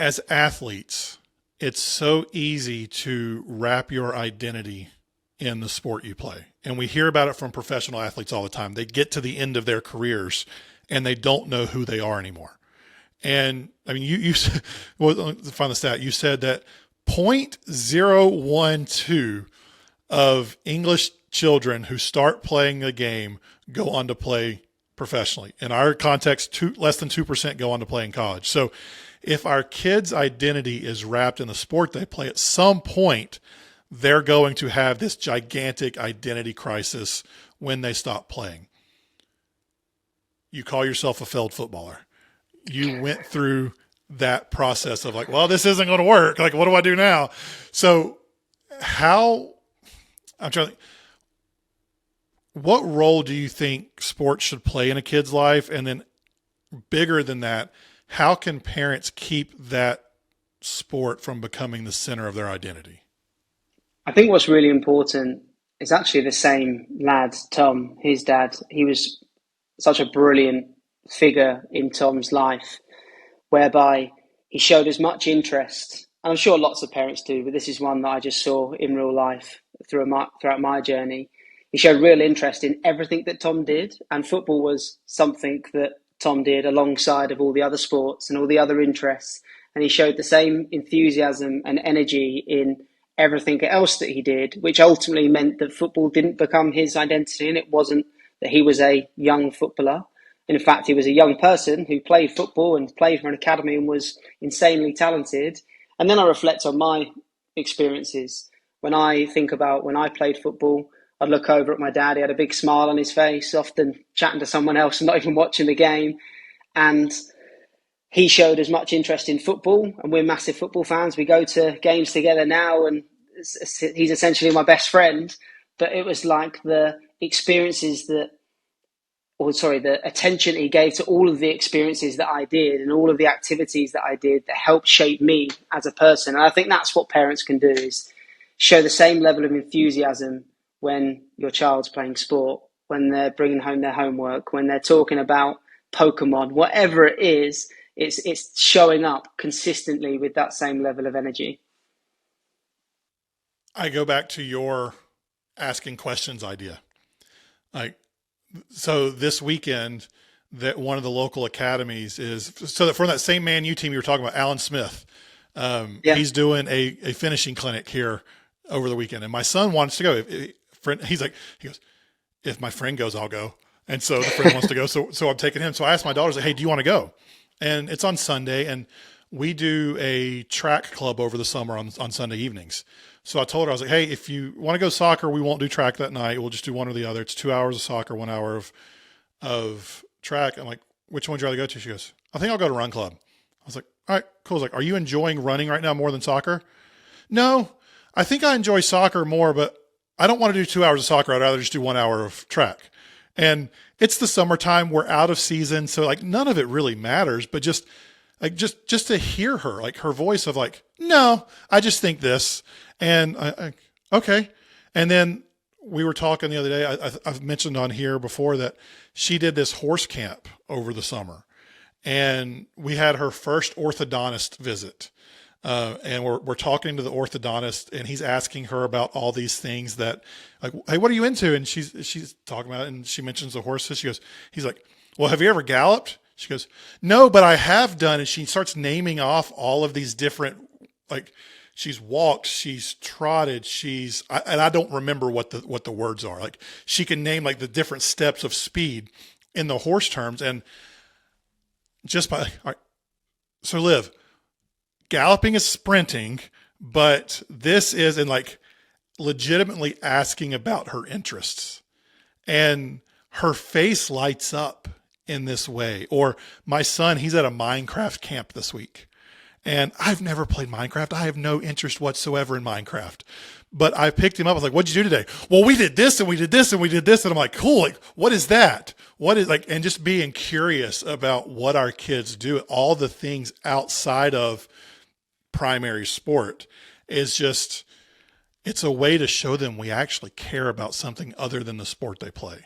as athletes, it's so easy to wrap your identity in the sport you play. And we hear about it from professional athletes all the time. They get to the end of their careers and they don't know who they are anymore. And I mean, you well, let's find the stat. You said that 0.012 of English children who start playing the game go on to play professionally. In our context, less than 2% go on to play in college. So if our kids' identity is wrapped in the sport they play, at some point, they're going to have this gigantic identity crisis when they stop playing. You call yourself a failed footballer. You went through that process of like, well, this isn't going to work. Like, what do I do now? So what role do you think sports should play in a kid's life? And then bigger than that, how can parents keep that sport from becoming the center of their identity? I think what's really important is actually the same lad, Tom, his dad. He was such a brilliant figure in Tom's life, whereby he showed as much interest. And I'm sure lots of parents do, but this is one that I just saw in real life throughout my journey. He showed real interest in everything that Tom did, and football was something that Tom did alongside of all the other sports and all the other interests. And he showed the same enthusiasm and energy in everything else that he did, which ultimately meant that football didn't become his identity, and it wasn't that he was a young footballer. In fact, he was a young person who played football and played for an academy and was insanely talented. And then I reflect on my experiences. When I think about when I played football, I'd look over at my dad. He had a big smile on his face, often chatting to someone else and not even watching the game. And he showed as much interest in football, and we're massive football fans. We go to games together now, and he's essentially my best friend. But it was like the attention he gave to all of the experiences that I did and all of the activities that I did that helped shape me as a person. And I think that's what parents can do, is show the same level of enthusiasm when your child's playing sport, when they're bringing home their homework, when they're talking about Pokemon, whatever it is, it's showing up consistently with that same level of energy. I go back to your asking questions idea. Like, so this weekend, that one of the local academies is, so that from that same Man U team you were talking about, Alan Smith, Yeah. he's doing a finishing clinic here over the weekend. And my son wants to go. He goes, if my friend goes, I'll go. And so the friend wants to go. So I'm taking him. So I asked my daughter, hey, do you want to go? And it's on Sunday, and we do a track club over the summer on Sunday evenings. So I told her, I was like, hey, if you want to go soccer, we won't do track that night. We'll just do one or the other. It's 2 hours of soccer, 1 hour of track. I'm like, which one would you rather go to? She goes, I think I'll go to run club. I was like, all right, cool. I was like, are you enjoying running right now more than soccer? No, I think I enjoy soccer more, but I don't want to do 2 hours of soccer. I'd rather just do 1 hour of track. And it's the summertime. We're out of season. So like none of it really matters, but just to hear her, like her voice of like, no, I just think this. And okay. And then we were talking the other day, I've mentioned on here before that she did this horse camp over the summer, and we had her first orthodontist visit. And we're talking to the orthodontist, and he's asking her about all these things that, like, hey, what are you into? And she's talking about it, and she mentions the horses. He's like, well, have you ever galloped? She goes, no, but I have done. And she starts naming off all of these different, like, she's walked, she's trotted, and I don't remember what the words are. Like, she can name like the different steps of speed in the horse terms. And just by, all right, so Liv, galloping is sprinting, but this is, and like legitimately asking about her interests, and her face lights up in this way. Or my son, he's at a Minecraft camp this week, and I've never played Minecraft. I have no interest whatsoever in Minecraft, but I picked him up. I was like, what'd you do today? Well, we did this and we did this and we did this. And I'm like, cool. Like, what is that? What is, like, and just being curious about what our kids do, all the things outside of primary sport is just, it's a way to show them we actually care about something other than the sport they play.